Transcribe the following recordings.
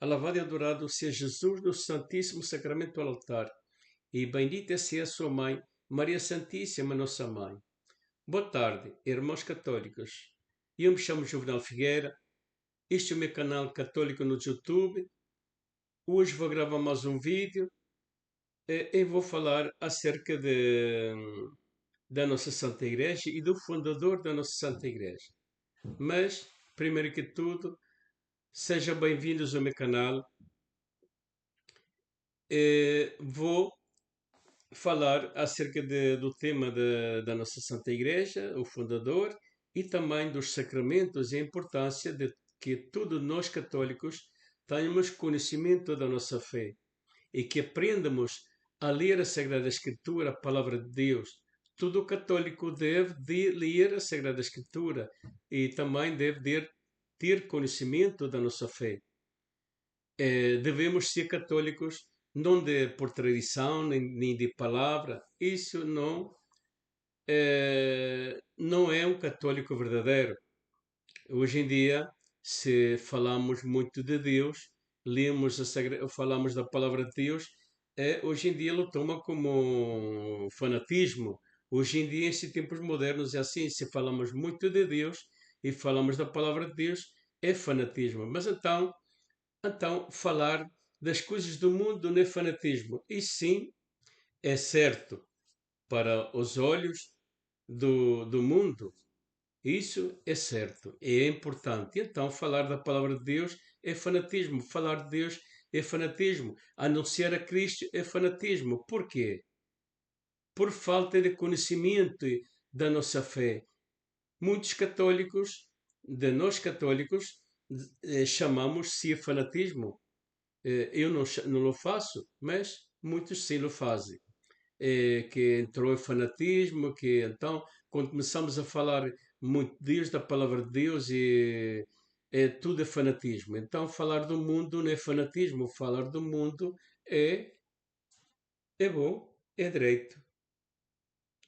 Alabado e adorado seja Jesus no Santíssimo Sacramento do altar, e bendita seja a sua mãe, Maria Santíssima, nossa mãe. Boa tarde, irmãos católicos. Eu me chamo Juvenal Figueira, este é o meu canal católico no YouTube. Hoje vou gravar mais um vídeo e vou falar acerca da nossa Santa Igreja e do fundador da nossa Santa Igreja. Mas, primeiro que tudo, sejam bem-vindos ao meu canal. Vou falar acerca do tema da nossa Santa Igreja, o fundador, e também dos sacramentos e a importância de que todos nós católicos tenhamos conhecimento da nossa fé e que aprendamos a ler a Sagrada Escritura, a Palavra de Deus. Todo católico deve de ler a Sagrada Escritura e também deve ter conhecimento da nossa fé. Devemos ser católicos não por tradição nem de palavra. Isso não é um católico verdadeiro. Hoje em dia, se falamos muito de Deus, falamos da palavra de Deus, hoje em dia ele toma como fanatismo. Hoje em dia, em tempos modernos, é assim: se falamos muito de Deus e falamos da palavra de Deus, é fanatismo. Mas então, falar das coisas do mundo não é fanatismo. E sim, é certo para os olhos do mundo. Isso é certo, é importante. Então, falar da palavra de Deus é fanatismo. Falar de Deus é fanatismo. Anunciar a Cristo é fanatismo. Por quê? Por falta de conhecimento da nossa fé. Muitos católicos, de nós católicos, chamamos-se fanatismo. Eu não o faço, mas muitos sim o fazem. Que entrou em fanatismo, que então, quando começamos a falar muito de Deus, da palavra de Deus, tudo é fanatismo. Então, falar do mundo não é fanatismo, falar do mundo é, é bom, é direito.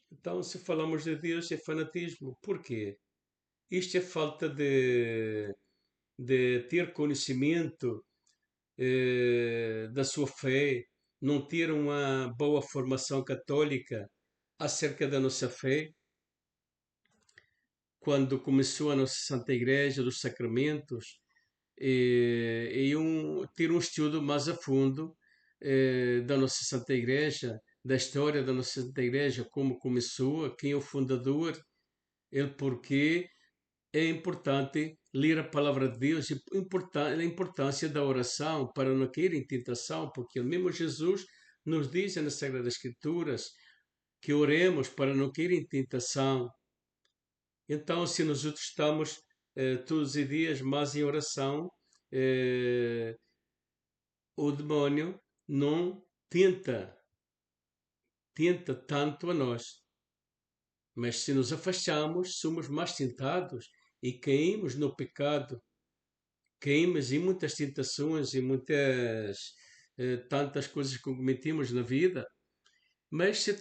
Então, se falamos de Deus, é fanatismo. Porquê? Isto é falta de ter conhecimento da sua fé, não ter uma boa formação católica acerca da nossa fé. Quando começou a nossa Santa Igreja dos Sacramentos, ter um estudo mais a fundo da nossa Santa Igreja, da história da nossa Santa Igreja, como começou, quem é o fundador, ele porquê. É importante ler a palavra de Deus e a importância da oração para não cair em tentação, porque o mesmo Jesus nos diz nas Sagradas Escrituras que oremos para não cair em tentação. Então, se nós estamos todos os dias mais em oração, o demónio não tenta tanto a nós. Mas se nos afastamos, somos mais tentados e caímos no pecado. Caímos em muitas tentações e muitas tantas coisas que cometemos na vida. Mas se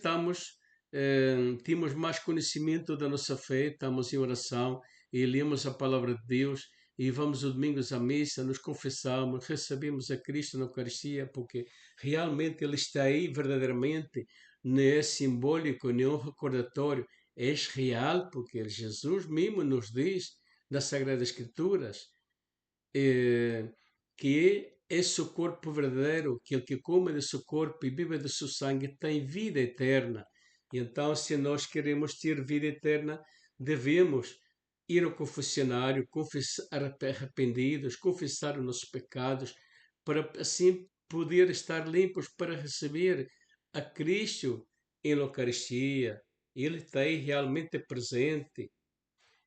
temos mais conhecimento da nossa fé, estamos em oração e lemos a palavra de Deus e vamos os domingos à missa, nos confessamos, recebemos a Cristo na Eucaristia, porque realmente Ele está aí verdadeiramente, não é simbólico, nem um recordatório, é real, porque Jesus mesmo nos diz nas Sagradas Escrituras que é seu corpo verdadeiro, que ele que come de seu corpo e bebe de seu sangue tem vida eterna. E então, se nós queremos ter vida eterna, devemos ir ao confessionário, confessar arrependidos, confessar os nossos pecados, para assim poder estar limpos para receber a Cristo em Eucaristia. Ele está aí realmente presente.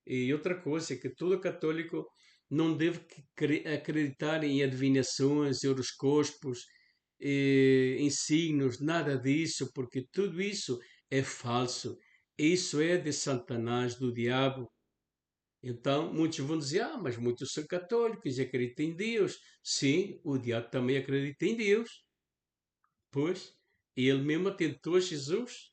E outra coisa é que todo católico não deve acreditar em adivinhações, horoscópios, em signos, nada disso, porque tudo isso é falso. Isso é de Satanás, do diabo. Então, muitos vão dizer, mas muitos são católicos e acreditam em Deus. Sim, o diabo também acredita em Deus. Pois, ele mesmo tentou Jesus.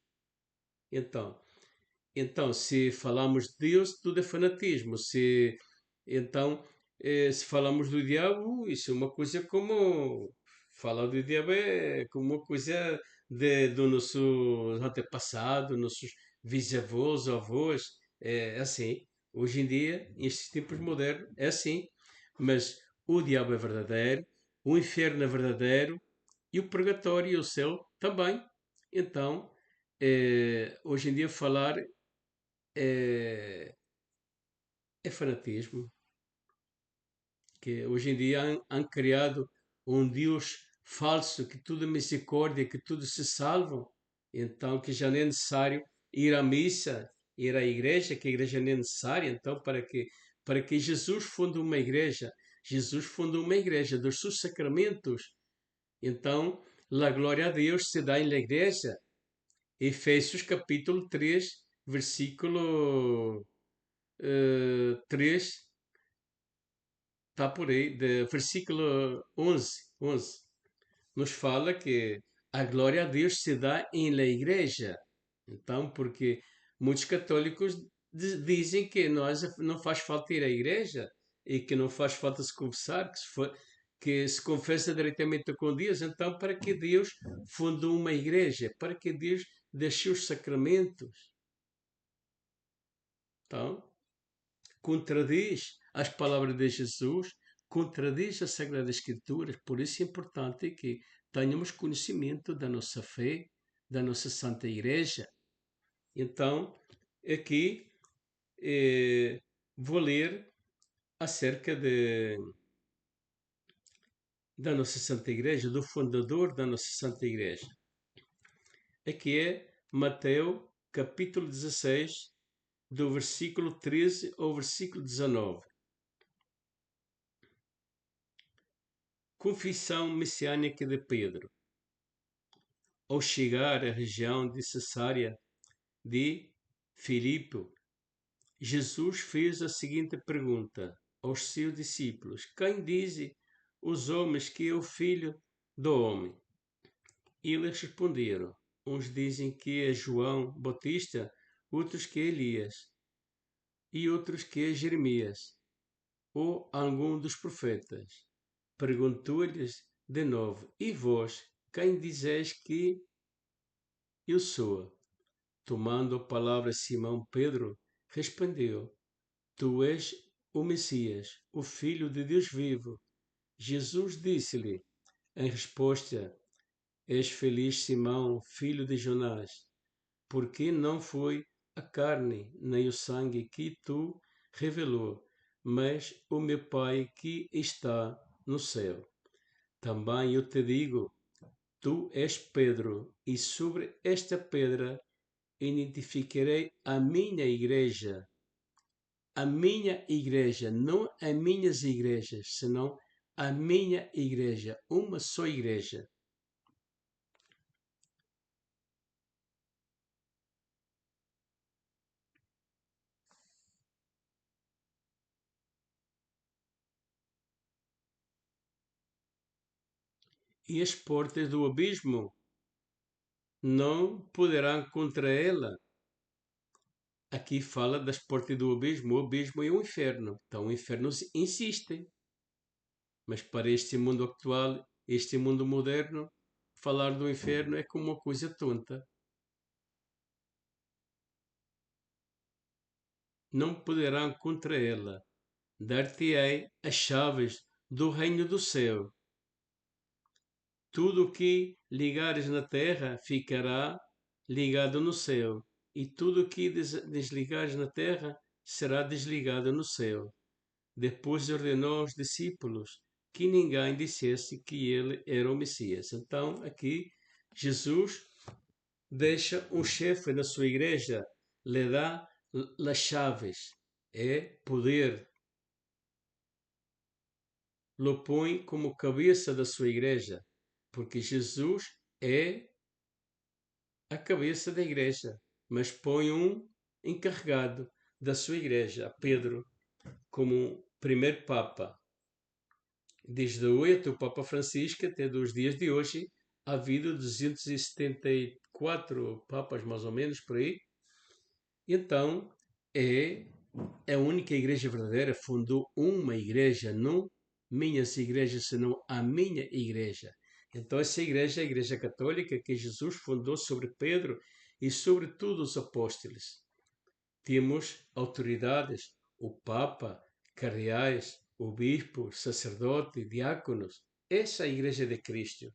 Então, se falamos de Deus, tudo é fanatismo. Então, se falamos do diabo, isso é uma coisa como. Falar do diabo é como uma coisa do nosso antepassado, nossos bisavós, avós. É assim. Hoje em dia, nestes tempos modernos, é assim. Mas o diabo é verdadeiro, o inferno é verdadeiro e o purgatório e o céu também. Então, hoje em dia, falar é fanatismo. Que hoje em dia han criado um Deus falso, que tudo é misericórdia, que tudo se salva. Então, que já não é necessário ir à missa, ir à igreja, que a igreja não é necessária. Então, para que Jesus funde uma igreja, Jesus fundou uma igreja dos seus sacramentos. Então, a glória a Deus se dá na igreja. Efésios capítulo 3, versículo 3, está por aí, de versículo 11, nos fala que a glória a Deus se dá em la igreja. Então, porque muitos católicos dizem que nós não faz falta ir à igreja e que não faz falta se confessar, que se confessa diretamente com Deus. Então, para que Deus fundou uma igreja? Para que Deus deixou os sacramentos? Então, contradiz as palavras de Jesus, contradiz as Sagradas Escrituras. Por isso é importante que tenhamos conhecimento da nossa fé, da nossa Santa Igreja. Então, aqui vou ler acerca da nossa Santa Igreja, do fundador da nossa Santa Igreja. Aqui é Mateus, capítulo 16, do versículo 13 ao versículo 19. Confissão messiânica de Pedro. Ao chegar à região de Cesária de Filipe, Jesus fez a seguinte pergunta aos seus discípulos: Quem dizem os homens que é o Filho do Homem? Eles responderam: Uns dizem que é João Batista, outros que é Elias, e outros que é Jeremias, ou algum dos profetas. Perguntou-lhes de novo: E vós, quem dizeis que eu sou? Tomando a palavra Simão Pedro, respondeu: Tu és o Messias, o Filho de Deus vivo. Jesus disse-lhe, em resposta: És feliz, Simão, filho de Jonás, porque não foi a carne nem o sangue que tu revelou, mas o meu Pai que está no céu. Também eu te digo: Tu és Pedro, e sobre esta pedra identificarei a minha igreja, não as minhas igrejas, senão a minha igreja, uma só igreja. E as portas do abismo não poderão contra ela. Aqui fala das portas do abismo. O abismo é o inferno. Então o inferno insiste. Mas para este mundo atual, este mundo moderno, falar do inferno é como uma coisa tonta. Não poderão contra ela. Dar-te-ei as chaves do reino do céu. Tudo o que ligares na terra ficará ligado no céu, e tudo o que desligares na terra será desligado no céu. Depois ordenou aos discípulos que ninguém dissesse que ele era o Messias. Então, aqui, Jesus deixa um chefe na sua igreja, lhe dá as chaves, é poder, lo põe como cabeça da sua igreja, porque Jesus é a cabeça da igreja, mas põe um encarregado da sua igreja, Pedro, como primeiro Papa. Desde hoje até o Papa Francisco, até dos dias de hoje, há havido 274 papas, mais ou menos, por aí. Então, é a única igreja verdadeira fundou uma igreja, não minhas igrejas, senão a minha igreja. Então essa igreja é a Igreja Católica que Jesus fundou sobre Pedro e sobre todos os apóstolos. Temos autoridades, o Papa, cardeais, o bispo, sacerdote, diáconos. Essa é a Igreja de Cristo.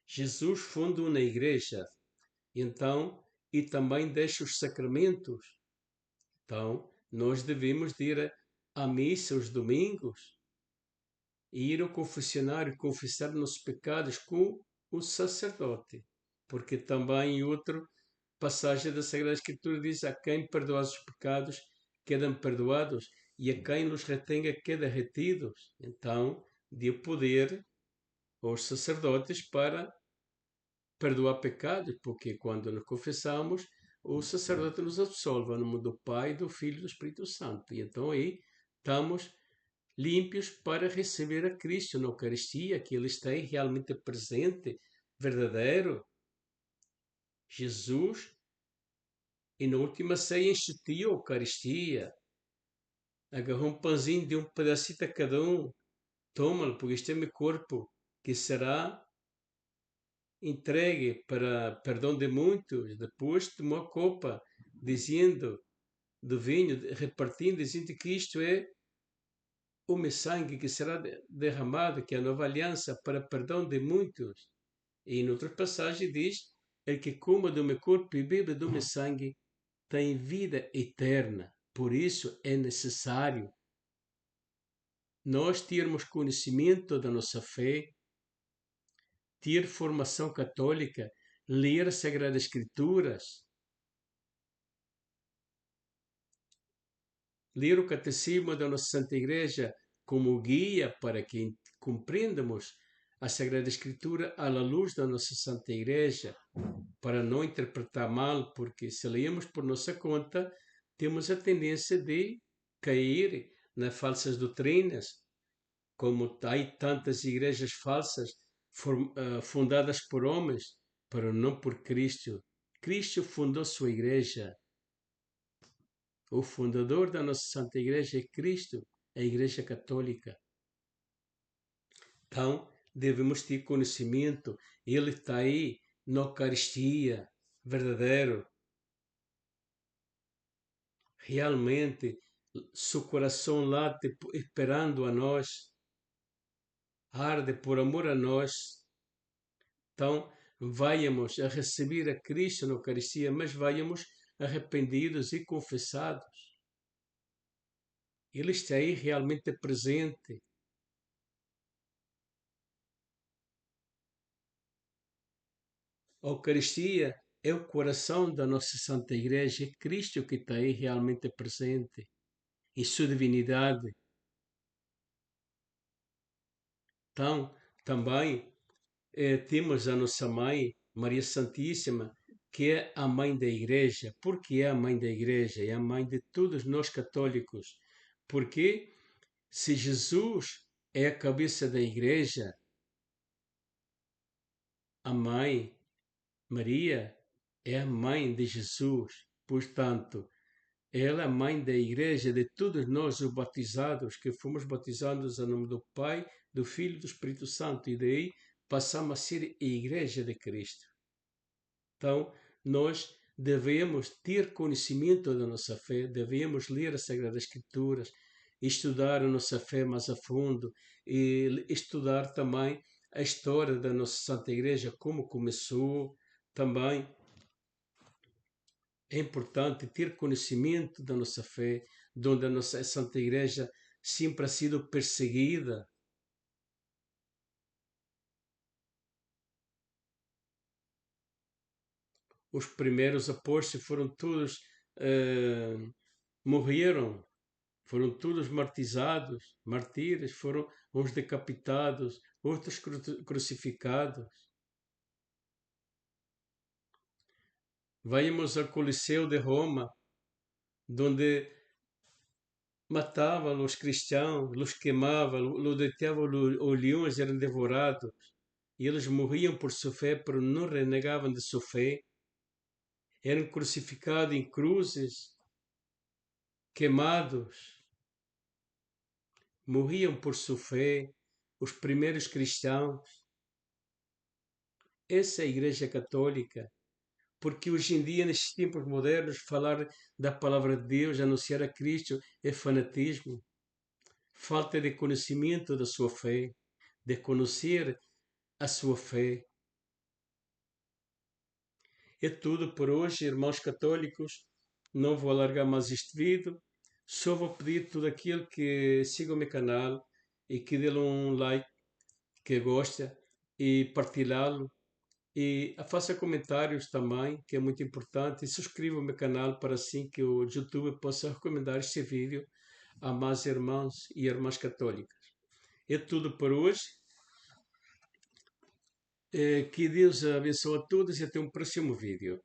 Jesus funda uma igreja, então, e também deixa os sacramentos. Então, nós devemos ir à missa aos domingos e ir ao confessionário confessar nossos pecados com o sacerdote. Porque também em outra passagem da Sagrada Escritura diz: a quem perdoar os pecados, quedam perdoados, e a quem nos retenha, queda retidos. Então, deu poder aos sacerdotes para perdoar pecados, porque quando nos confessamos, o sacerdote nos absolve, no nome do Pai, do Filho e do Espírito Santo. E então aí estamos límpios para receber a Cristo na Eucaristia, que Ele está aí realmente presente, verdadeiro. Jesus, e na última ceia instituiu a Eucaristia, agarrou um pãozinho, deu um pedacito a cada um, toma-lo, porque este é meu corpo, que será entregue para perdão de muitos. Depois tomou a copa, dizendo do vinho, repartindo, dizendo que isto é o meu sangue que será derramado, que é a nova aliança, para perdão de muitos. E em outra passagem diz: el que coma do meu corpo e beba do meu sangue tem vida eterna. Por isso é necessário nós termos conhecimento da nossa fé, ter formação católica, ler as Sagradas Escrituras, ler o Catecismo da nossa Santa Igreja como guia para que compreendamos a Sagrada Escritura à luz da nossa Santa Igreja, para não interpretar mal, porque se lemos por nossa conta, temos a tendência de cair nas falsas doutrinas, como há tantas igrejas falsas fundadas por homens, para não por Cristo. Cristo fundou sua igreja. O fundador da nossa Santa Igreja é Cristo, a Igreja Católica. Então, devemos ter conhecimento. Ele está aí na Eucaristia, verdadeiro. Realmente, seu coração late esperando a nós, arde por amor a nós. Então, vayamos a receber a Cristo na Eucaristia, mas vayamos arrependidos e confessados. Ele está aí realmente presente. A Eucaristia é o coração da nossa Santa Igreja, é Cristo que está aí realmente presente, em sua divinidade. Então, também temos a nossa mãe, Maria Santíssima, que é a mãe da Igreja. Por que é a mãe da Igreja? É a mãe de todos nós católicos. Porque se Jesus é a cabeça da Igreja, a mãe, Maria, é a mãe de Jesus. Portanto, ela é a mãe da Igreja, de todos nós os batizados, que fomos batizados em nome do Pai, do Filho e do Espírito Santo. E daí passamos a ser a Igreja de Cristo. Então, nós devemos ter conhecimento da nossa fé, devemos ler as Sagradas Escrituras, estudar a nossa fé mais a fundo e estudar também a história da nossa Santa Igreja, como começou. Também é importante ter conhecimento da nossa fé, onde a nossa Santa Igreja sempre ha sido perseguida. Os primeiros apóstolos foram todos, morreram, foram todos martirizados, martírios, foram uns decapitados, outros crucificados. Vamos ao Coliseu de Roma, onde matavam os cristãos, os queimavam, os deitavam aos leões, eram devorados. E eles morriam por sua fé, pero não renegavam de sua fé. Eram crucificados em cruzes. queimados, morriam por sua fé, os primeiros cristãos. Essa é a Igreja Católica. Porque hoje em dia, nestes tempos modernos, falar da palavra de Deus, anunciar a Cristo, é fanatismo, falta de conhecimento da sua fé, de conhecer a sua fé. É tudo por hoje, irmãos católicos. Não vou alargar mais este vídeo. Só vou pedir tudo aquilo que siga o meu canal e que dê um like, que gosta, e partilhá-lo. E faça comentários também, que é muito importante. E subscreva o meu canal para assim que o YouTube possa recomendar este vídeo a mais irmãos e irmãs católicas. É tudo por hoje. Que Deus abençoe a todos e até um próximo vídeo.